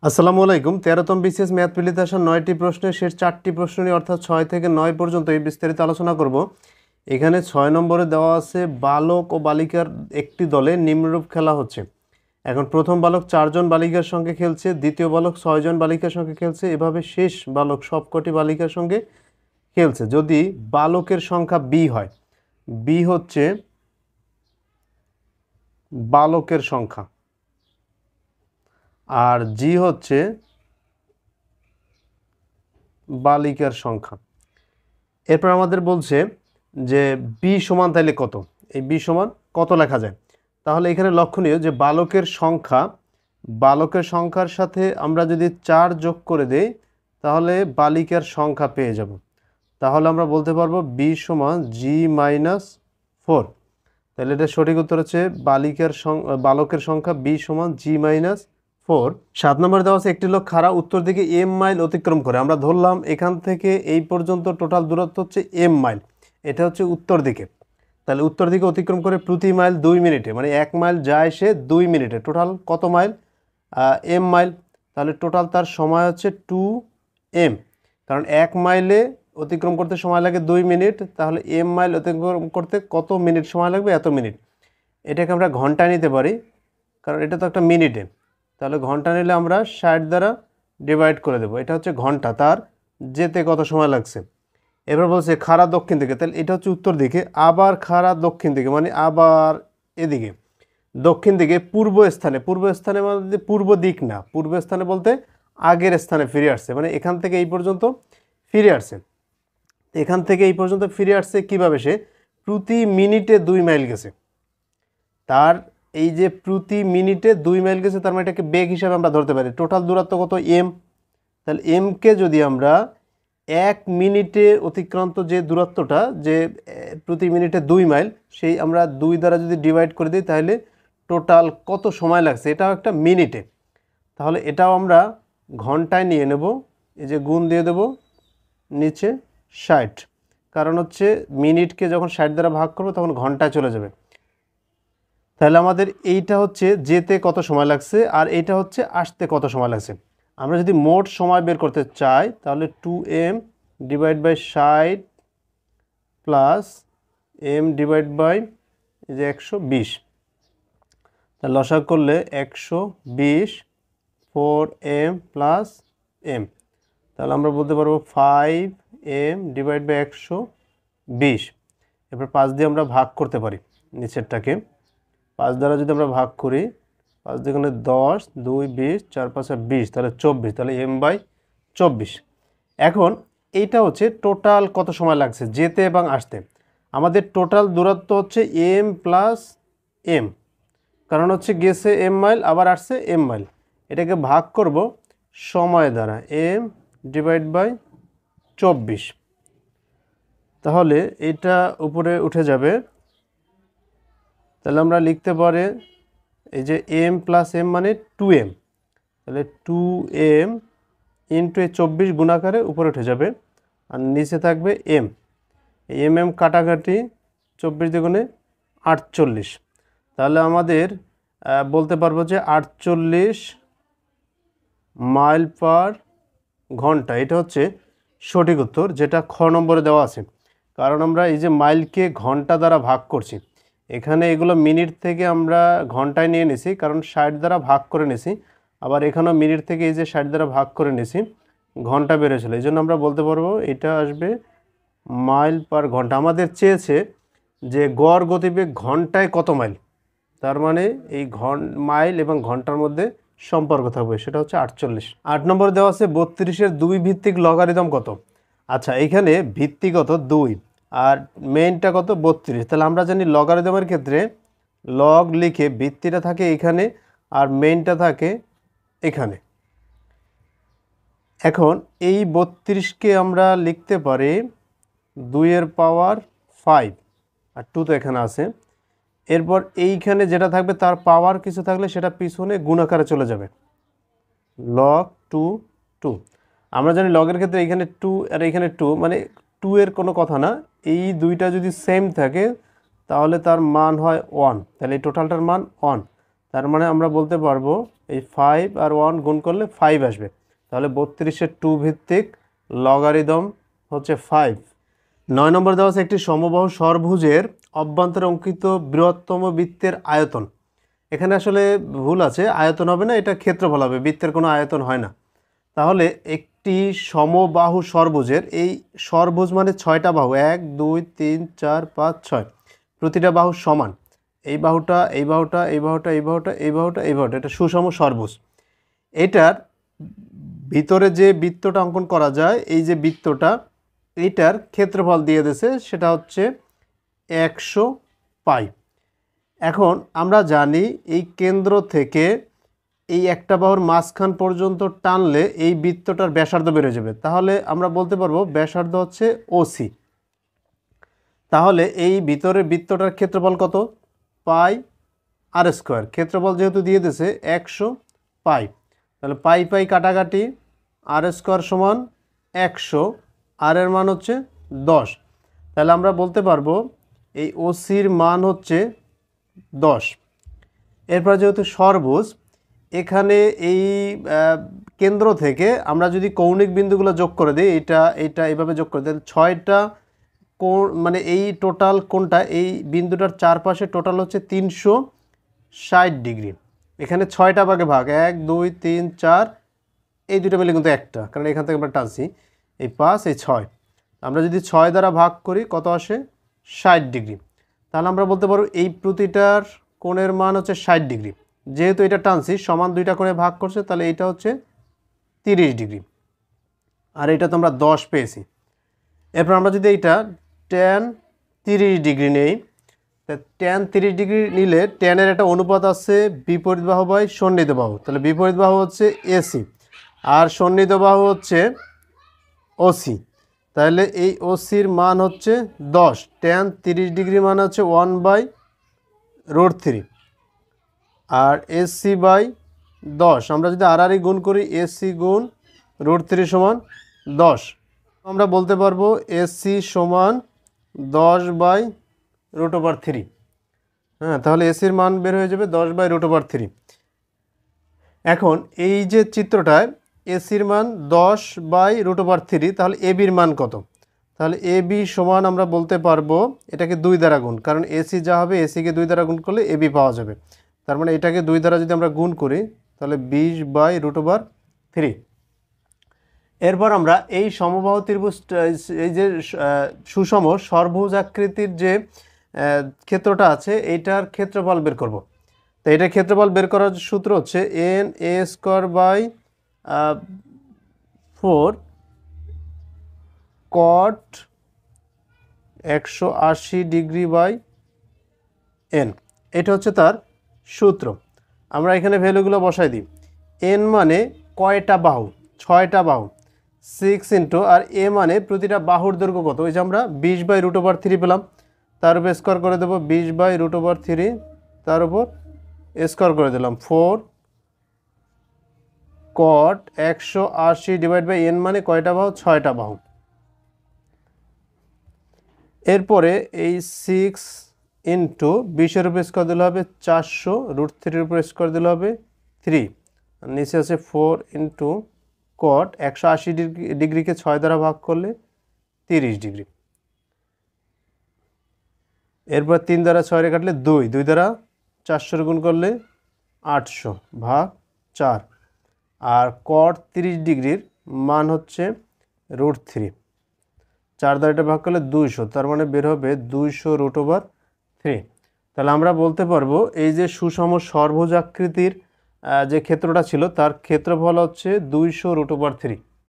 আসসালামু আলাইকুম। 13তম BCS math প্রিলিতে আসা 9টি প্রশ্নের শেষ 4টি প্রশ্ন নিয়ে অর্থাৎ 6 থেকে 9 পর্যন্ত এই বিস্তারিত আলোচনা করব। এখানে 6 নম্বরে দেওয়া আছে বালক ও বালিকার একটি দলে নিম্নরূপ খেলা হচ্ছে। এখন প্রথম বালক 4 জন বালিকার সঙ্গে খেলছে, দ্বিতীয় বালক 6 জন বালিকার সঙ্গে খেলছে, এভাবে শেষ বালক সবকটি বালিকার সঙ্গে খেলছে। যদি বালকের সংখ্যা b হয়, b হচ্ছে বালকের সংখ্যা আর জি হচ্ছে বালিকার সংখ্যা। এরপর আমাদের বলছে যে বি সমান তাইলে কত, এই বি সমান কত লেখা যায়। তাহলে এখানে লক্ষণীয় যে বালকের সংখ্যার সাথে আমরা যদি 4 যোগ করে দেই তাহলে বালিকার সংখ্যা পেয়ে যাব। তাহলে আমরা বলতে পারবো বি সমান জি মাইনাস 4। তাহলে এটা সঠিক উত্তর হচ্ছে বালকের সংখ্যা বি সমান জি মাইনাস 4। 7 নম্বরে দেওয়া আছে একটি লোক খাড়া উত্তর দিকে এম মাইল অতিক্রম করে। আমরা ধরলাম এখান থেকে এই পর্যন্ত টোটাল দূরত্ব হচ্ছে এম মাইল, এটা হচ্ছে উত্তর দিকে। তাহলে উত্তর দিকে অতিক্রম করে প্রতি মাইল 2 মিনিটে, মানে 1 মাইল যায় সে 2 মিনিটে। টোটাল কত মাইল? M mile. তাহলে টোটাল তার সময় হচ্ছে 2m, কারণ 1 মাইলে অতিক্রম করতে সময় লাগে 2 মিনিট। তাহলে এম মাইল অতিক্রম করতে কত মিনিট সময় লাগবে? এত মিনিট। এটাকে আমরা ঘন্টায় নিতে পারি, কারণ এটা তো একটা মিনিটে। তাহলে ঘন্টা নিলে আমরা 60 দ্বারা ডিভাইড করে দেবো। এটা হচ্ছে ঘন্টা, তার যেতে কত সময় লাগছে। এবার বলছে খাড়া দক্ষিণ দিকে, তাহলে এটা হচ্ছে উত্তর দিকে। আবার খাড়া দক্ষিণ দিকে মানে আবার এদিকে দক্ষিণ দিকে পূর্ব স্থানে মানে পূর্ব দিক না, পূর্ব স্থানে বলতে আগের স্থানে ফিরে আসছে, মানে এখান থেকে এই পর্যন্ত ফিরে আসছে। এখান থেকে এই পর্যন্ত ফিরে আসছে কিভাবে? সে প্রতি মিনিটে 2 মাইল গেছে। তার এই যে প্রতি মিনিটে 2 মাইল গেছে, তার মানে এটাকে বেগ হিসাবে আমরা ধরতে পারি। টোটাল দূরত্ব কত? এম। তাহলে এমকে যদি আমরা 1 মিনিটে অতিক্রান্ত যে দূরত্বটা, যে প্রতি মিনিটে 2 মাইল, সেই আমরা 2 দ্বারা যদি ডিভাইড করে দিই তাহলে টোটাল কত সময় লাগছে, এটাও একটা মিনিটে। তাহলে এটাও আমরা ঘন্টায় নিয়ে নেব, এই যে গুণ দিয়ে দেব নিচে 60, কারণ হচ্ছে মিনিটকে যখন 60 দ্বারা ভাগ করবো তখন ঘন্টায় চলে যাবে। তাহলে আমাদের এইটা হচ্ছে যেতে কত সময় লাগছে আর এইটা হচ্ছে আসতে কত সময় লাগছে। আমরা যদি মোট সময় বের করতে চাই তাহলে 2m divide by 60 plus m divide by এই যে 120, তাহলে লসাগু করলে 120 4m প্লাস m। তাহলে আমরা বলতে পারবো 5m ডিভাইড বাই 120। এরপর 5 দিয়ে আমরা ভাগ করতে পারি নিচেরটাকে। 5 দ্বারা যদি আমরা ভাগ করি, 5 দ্বিগুণে 10, 2 20, 4 5 20, তাহলে 24। তাহলে m বাই 24। এখন এইটা হচ্ছে টোটাল কত সময় লাগছে যেতে এবং আসতে। আমাদের টোটাল দূরত্ব হচ্ছে m প্লাস m, কারণ হচ্ছে গেছে m মাইল আবার আসছে m মাইল। এটাকে ভাগ করব সময় দ্বারা, m ডিভাইড বাই 24। তাহলে এটা উপরে উঠে যাবে। তাহলে আমরা লিখতে পারি এই যে m প্লাস m মানে 2m, তাহলে 2m ইন্টু 24 গুণাকারে উপরে উঠে যাবে আর নিচে থাকবে m। m কাটাকাটি 24 দ্বিগুণে 48। তাহলে আমাদের বলতে পারবো যে 48 মাইল পার ঘন্টা। এটা হচ্ছে সঠিক উত্তর, যেটা খ নম্বরে দেওয়া আছে। কারণ আমরা এই যে মাইলকে ঘন্টা দ্বারা ভাগ করছি, এখানে এগুলো মিনিট থেকে আমরা ঘন্টায় নিয়ে নিছি, কারণ 60 দ্বারা ভাগ করে নিছি। আবার এখানেও মিনিট থেকে এই যে 60 দ্বারা ভাগ করে নিছি, ঘন্টা বেরোছিল। এই জন্য আমরা বলতে পারবো এটা আসবে মাইল পার ঘন্টা। আমাদের চেয়েছে যে গড় গতিবেগ ঘন্টায় কত মাইল, তার মানে এই মাইল এবং ঘন্টার মধ্যে সম্পর্ক থাকবে, সেটা হচ্ছে 48। 8 নম্বরে দেওয়া আছে 32-এর 2 ভিত্তিক লগারিদম কত। আচ্ছা, এখানে ভিত্তিগত 2 আর মেইনটা কত 32। তাহলে আমরা জানি লগারিদমের ক্ষেত্রে লগ লিখে ভিত্তিটা থাকে এখানে আর মেইনটা থাকে এখানে। এখন এই 32কে আমরা লিখতে পারি 2 এর পাওয়ার 5 আর 2 তো এখানে আছে। এরপর এইখানে যেটা থাকবে তার পাওয়ার কিছু থাকলে সেটা পিছনে গুণাকারে চলে যাবে, লগ 2। আমরা জানি লগের ক্ষেত্রে এখানে 2 আর এখানে 2, মানে 2 এর কোনো কথা না। এই দুইটা যদি সেম থাকে তাহলে তার মান হয় 1, তাহলে এই টোটালটার মান 1। তার মানে আমরা বলতে পারবো এই 5 আর 1 গুণ করলে 5 আসবে। তাহলে 32-এর 2 ভিত্তিক লগারিদম হচ্ছে 5। 9 নম্বর দেওয়া আছে একটি সমবাহু ষড়ভুজের অভ্যন্তরে অঙ্কিত বৃহত্তম বৃত্তের আয়তন। এখানে আসলে ভুল আছে, আয়তন হবে না, এটা ক্ষেত্রফল হবে, বৃত্তের কোনো আয়তন হয় না। তাহলে একটি সমবাহু ষড়ভুজের, এই ষড়ভুজ মানে 6টা বাহু, 1 2 3 4 5 6, প্রতিটা বাহু সমান, এই বাহুটা এই বাহুটা এই বাহুটা এই বাহুটা এই বাহুটা এই বাহুটা, এটা সুষম ষড়ভুজ। এটার ভিতরে যে বৃত্তটা অঙ্কন করা যায়, এই যে বৃত্তটা, এইটার ক্ষেত্রফল দিয়ে দিয়েছে, সেটা হচ্ছে 100 পাই। এখন আমরা জানি এই কেন্দ্র থেকে এই একটা বাহুর মাঝখান পর্যন্ত টানলে এই বৃত্তটার ব্যাসার্ধ বেড়ে যাবে। তাহলে আমরা বলতে পারবো ব্যাসার্ধ হচ্ছে ওসি। তাহলে এই ভিতরের বৃত্তটার ক্ষেত্রফল কত? পাই আর স্কোয়ার। ক্ষেত্রফল যেহেতু দিয়ে দিয়েছে 100 পাই, তাহলে পাই পাই কাটাকাটি, আর স্কোয়ার সমান 100, আর এর মান হচ্ছে 10। তাহলে আমরা বলতে পারবো এই ওসির মান হচ্ছে 10। এরপর যেহেতু ষড়ভুজ, এখানে এই কেন্দ্র থেকে আমরা যদি কৌণিক বিন্দুগুলো যোগ করে দিই, এটা এইভাবে যোগ করে দিই, 6টা কোণ, মানে এই টোটাল কোণটা এই বিন্দুটার চারপাশে টোটাল হচ্ছে 360 ডিগ্রি। এখানে 6টা ভাগে ভাগ, 1 2 3 4, এই দুটো মিলে কিন্তু একটা, কারণ এখান থেকে আমরা টানছি, এই 5 এই 6, আমরা যদি 6 দ্বারা ভাগ করি কত আসে? 60 ডিগ্রি। তাহলে আমরা বলতে পারবো এই প্রতিটার কোণের মান হচ্ছে 60 ডিগ্রি। যেহেতু এটা টানছি সমান দুইটা কোণে ভাগ করছে, তাহলে এইটা হচ্ছে 30 ডিগ্রি, আর এটা তো আমরা 10 পেয়েছি। এরপর আমরা যদি এইটা tan 30 ডিগ্রি নেই, tan 30 ডিগ্রি নিলে ট্যানের একটা অনুপাত আছে বিপরীত বাহু বাই সন্নিহিত বাহু। তাহলে বিপরীত বাহু হচ্ছে এসি আর সন্নিহিত বাহু হচ্ছে ওসি। তাহলে এই ওসির মান হচ্ছে 10, tan 30 ডিগ্রি মান হচ্ছে 1/√3, আর এসি বাই 10, আমরা যদি আর গুণ করি, এসি গুণ √3 সমান 10, আমরা বলতে পারবো এসি সমান 10/√3। হ্যাঁ, তাহলে এসির মান বের হয়ে যাবে 10/√3। এখন এই যে চিত্রটায় এসির মান 10/√3, তাহলে এবির মান কত? তাহলে এবি সমান আমরা বলতে পারবো এটাকে 2 দ্বারা গুণ, কারণ এসি যা হবে এসিকে 2 দ্বারা গুণ করলে এবি পাওয়া যাবে। তার মানে এটাকে 2 দ্বারা যদি আমরা গুণ করি তাহলে 20/√3। এরপর আমরা এই সমবাহু ত্রিভুজ, এই যে সুষম ষড়ভুজ আকৃতির যে ক্ষেত্রটা আছে, এইটার ক্ষেত্রফল বের করব। তো এটার ক্ষেত্রফল বের করার সূত্র হচ্ছে na² / 4 cot 180 degree by n। এটা হচ্ছে তার সূত্র। আমরা এখানে ভ্যালুগুলো বসাই দিই। n মানে কয়টা বাহু? 6টা বাহু, 6 ইন্টু, আর এ মানে প্রতিটা বাহুর দৈর্ঘ্য কত? ওই যে আমরা 20/√3 পেলাম, তার উপর স্কোয়ার করে দেবো 20/√3, তার উপর স্কোয়ার করে দিলাম 4 cot 180 ডিভাইড বাই n মানে কয়টা বাহু? 6টা বাহু। এরপরে এই 6 ইন্টু 20-এর উপর স্কোয়ার দিলে হবে 400, √3-এর উপর স্কোয়ার দিলে হবে 3, আর নিচে আছে 4 ইন্টু cot 180 ডিগ্রিকে 6 দ্বারা ভাগ করলে 30 ডিগ্রি। এরপর 3 দ্বারা 6 কাটলে 2, 2 দ্বারা 400 গুণ করলে 800 ভাগ 4, আর cot 30 ডিগ্রির মান হচ্ছে √3, 4 দ্বারা এটা ভাগ করলে 200, তার মানে বের হবে 200√3। তাহলে আমরা বলতে পারবো এই যে সুষম ষড়ভুজ আকৃতির যে ক্ষেত্রটা ছিল তার ক্ষেত্রফল হচ্ছে 200√3।